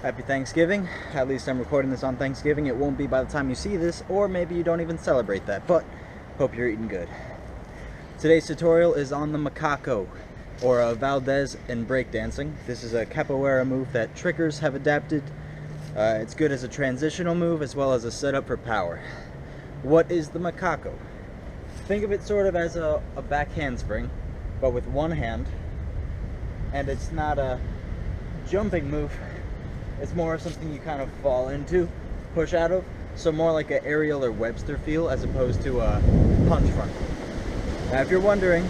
Happy Thanksgiving. At least I'm recording this on Thanksgiving. It won't be by the time you see this, or maybe you don't even celebrate that, but hope you're eating good. Today's tutorial is on the Macaco, or Valdez in breakdancing. This is a capoeira move that trickers have adapted. It's good as a transitional move as well as a setup for power. What is the Macaco? Think of it sort of as a back handspring, but with one hand, and it's not a jumping move. It's more something you kind of fall into, push out of, so more like an aerial or Webster feel as opposed to a punch front. Now if you're wondering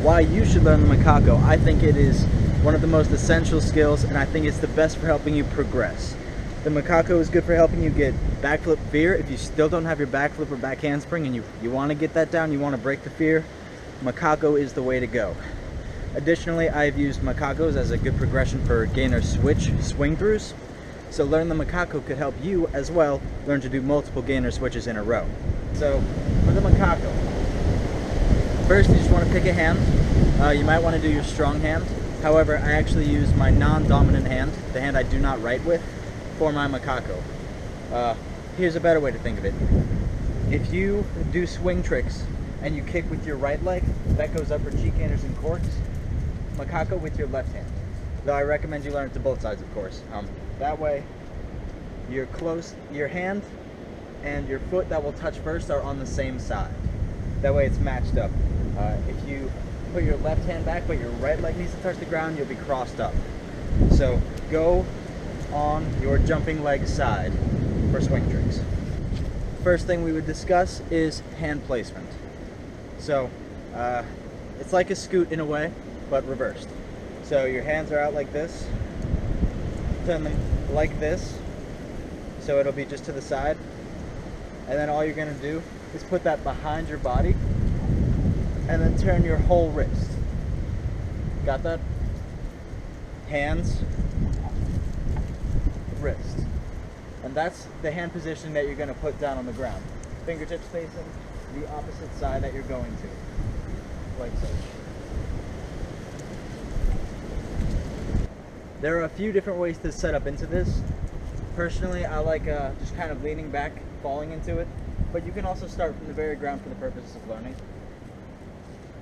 why you should learn the Macaco, I think it is one of the most essential skills, and I think it's the best for helping you progress. The Macaco is good for helping you get backflip fear. If you still don't have your backflip or back handspring and you want to get that down, you want to break the fear, Macaco is the way to go. Additionally, I've used Macacos as a good progression for gainer switch swing throughs. So learn the Macaco could help you as well learn to do multiple gainer switches in a row. So for the Macaco, first you just want to pick a hand. You might want to do your strong hand. However, I actually use my non-dominant hand, the hand I do not write with, for my Macaco. Here's a better way to think of it. If you do swing tricks and you kick with your right leg, that goes up for cheek gainers and corks. Macaco with your left hand. Though I recommend you learn it to both sides, of course. That way, you're close, your hand and your foot that will touch first are on the same side. That way it's matched up. If you put your left hand back but your right leg needs to touch the ground, you'll be crossed up. So go on your jumping leg side for swing tricks. First thing we would discuss is hand placement. So it's like a scoot in a way, but reversed. So your hands are out like this, turn them like this, so it'll be just to the side, and then all you're going to do is put that behind your body and then turn your whole wrist. Got that? Hands, wrist. And that's the hand position that you're going to put down on the ground. Fingertips facing the opposite side that you're going to, like so. There are a few different ways to set up into this. Personally, I like just kind of leaning back, falling into it, but you can also start from the very ground for the purposes of learning.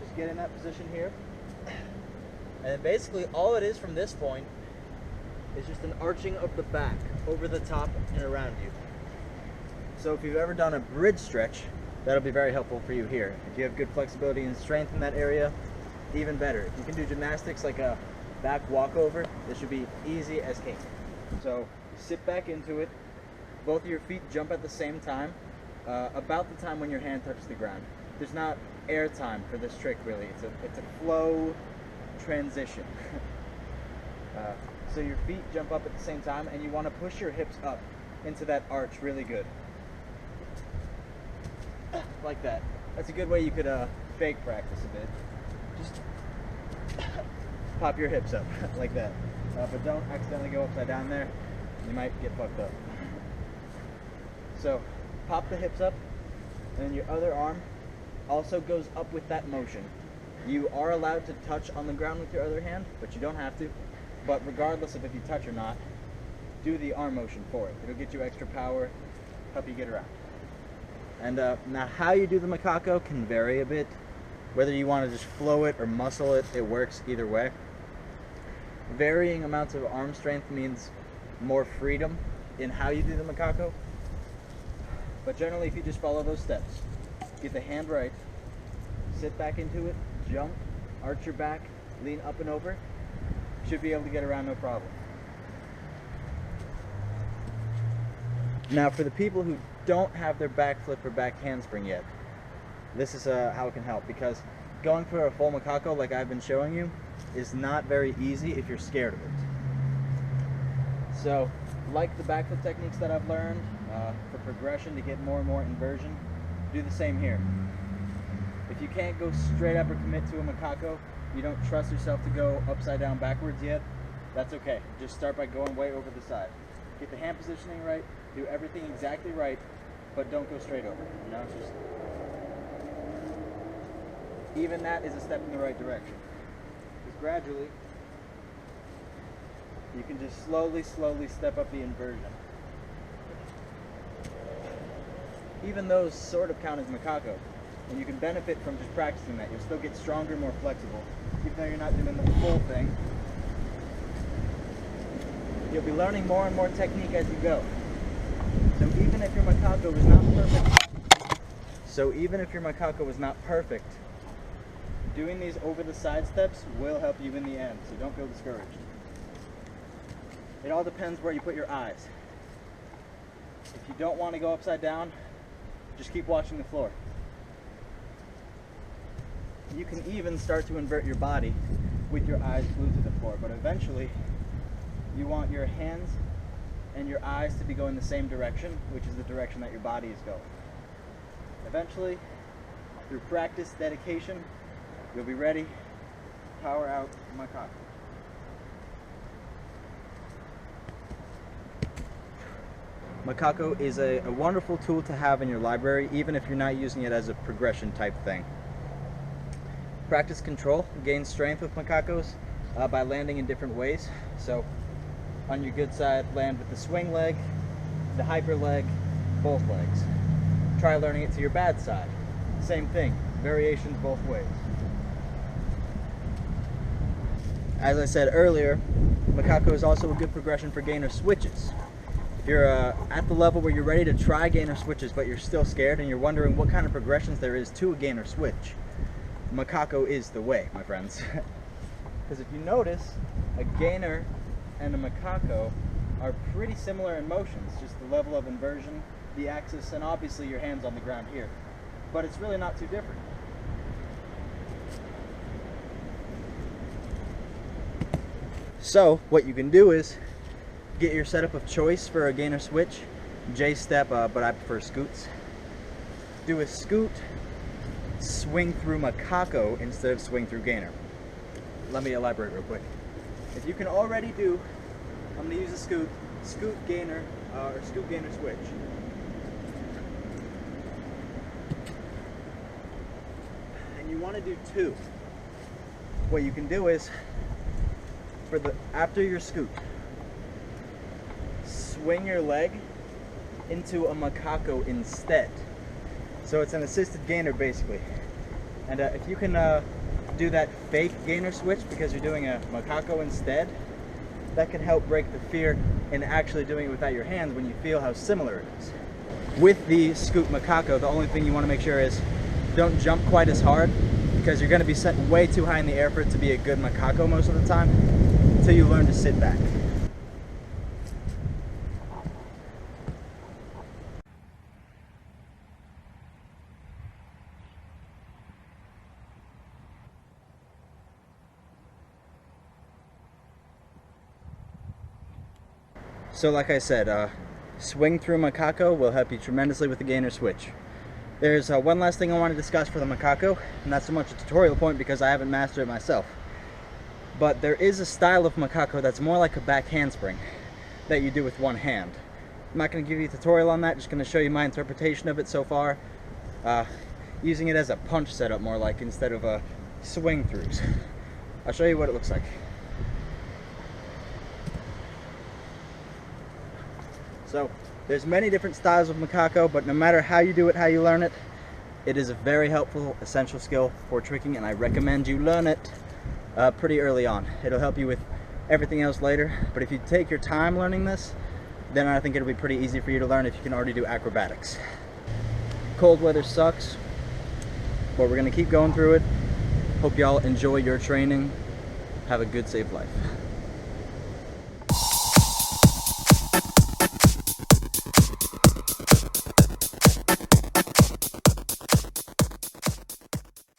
Just get in that position here, and then basically all it is from this point is just an arching of the back over the top and around you. So if you've ever done a bridge stretch, that'll be very helpful for you here. If you have good flexibility and strength in that area, even better. If you can do gymnastics like a back walkover, this should be easy as cake. So sit back into it, both of your feet jump at the same time, about the time when your hand touches the ground. There's not air time for this trick really, it's a flow transition. So your feet jump up at the same time and you want to push your hips up into that arch really good. Like that. That's a good way you could fake practice a bit. Just pop your hips up like that. But don't accidentally go upside down there. You might get fucked up. So pop the hips up, and then your other arm also goes up with that motion. You are allowed to touch on the ground with your other hand, but you don't have to. But regardless of if you touch or not, do the arm motion for it. It'll get you extra power, help you get around. And now how you do the Macaco can vary a bit. Whether you want to just flow it or muscle it, it works either way. Varying amounts of arm strength means more freedom in how you do the Macaco. But generally, if you just follow those steps, get the hand right, sit back into it, jump, arch your back, lean up and over, should be able to get around no problem. Now for the people who don't have their backflip or back handspring yet, this is how it can help, because going for a full Macaco like I've been showing you is not very easy if you're scared of it. So like the backflip techniques that I've learned for progression to get more and more inversion, do the same here. If you can't go straight up or commit to a Macaco, you don't trust yourself to go upside down backwards yet, that's okay. Just start by going way over the side. Get the hand positioning right, do everything exactly right, but don't go straight over. You know, it's just even that is a step in the right direction. Because gradually You can just slowly step up the inversion. Even those sort of count as Macaco, and you can benefit from just practicing that. You'll still get stronger, more flexible, even though you're not doing the full thing. You'll be learning more and more technique as you go. So even if your Macaco is not perfect, doing these over the side steps will help you in the end, so don't feel discouraged. It all depends where you put your eyes. If you don't want to go upside down, just keep watching the floor. You can even start to invert your body with your eyes glued to the floor, but eventually you want your hands and your eyes to be going the same direction, which is the direction that your body is going. Eventually, through practice, dedication, you'll be ready to power out Macaco. Macaco is a wonderful tool to have in your library, even if you're not using it as a progression type thing. Practice control, gain strength with Macacos by landing in different ways. So on your good side, land with the swing leg, the hyper leg, both legs. Try learning it to your bad side. Same thing, variations both ways. As I said earlier, Macaco is also a good progression for gainer switches. If you're at the level where you're ready to try gainer switches, but you're still scared and you're wondering what kind of progressions there is to a gainer switch, Macaco is the way, my friends. Because if you notice, a gainer and a Macaco are pretty similar in motions, just the level of inversion, the axis, and obviously your hands on the ground here. But it's really not too different. So what you can do is get your setup of choice for a gainer switch. J-step, but I prefer scoots. Do a scoot, swing through Macaco instead of swing through gainer. Let me elaborate real quick. If you can already do, I'm going to use a scoot gainer, or scoot gainer switch. And you want to do two. What you can do is, after your scoot, swing your leg into a Macaco instead. So it's an assisted gainer basically. And if you can do that fake gainer switch because you're doing a Macaco instead, that can help break the fear in actually doing it without your hands when you feel how similar it is. With the scoot Macaco, the only thing you want to make sure is don't jump quite as hard, because you're going to be set way too high in the air for it to be a good Macaco most of the time, until you learn to sit back. So like I said, swing through Macaco will help you tremendously with the gainer switch. There's one last thing I want to discuss for the Macaco, and not so much a tutorial point because I haven't mastered it myself. But there is a style of Macaco that's more like a back handspring that you do with one hand. I'm not going to give you a tutorial on that, just going to show you my interpretation of it so far. Using it as a punch setup more like, instead of swing throughs. I'll show you what it looks like. So there's many different styles of Macaco, but no matter how you do it, how you learn it, it is a very helpful, essential skill for tricking, and I recommend you learn it pretty early on. It'll help you with everything else later, but if you take your time learning this, then I think it'll be pretty easy for you to learn if you can already do acrobatics. Cold weather sucks, but we're gonna keep going through it. Hope y'all enjoy your training. Have a good, safe life.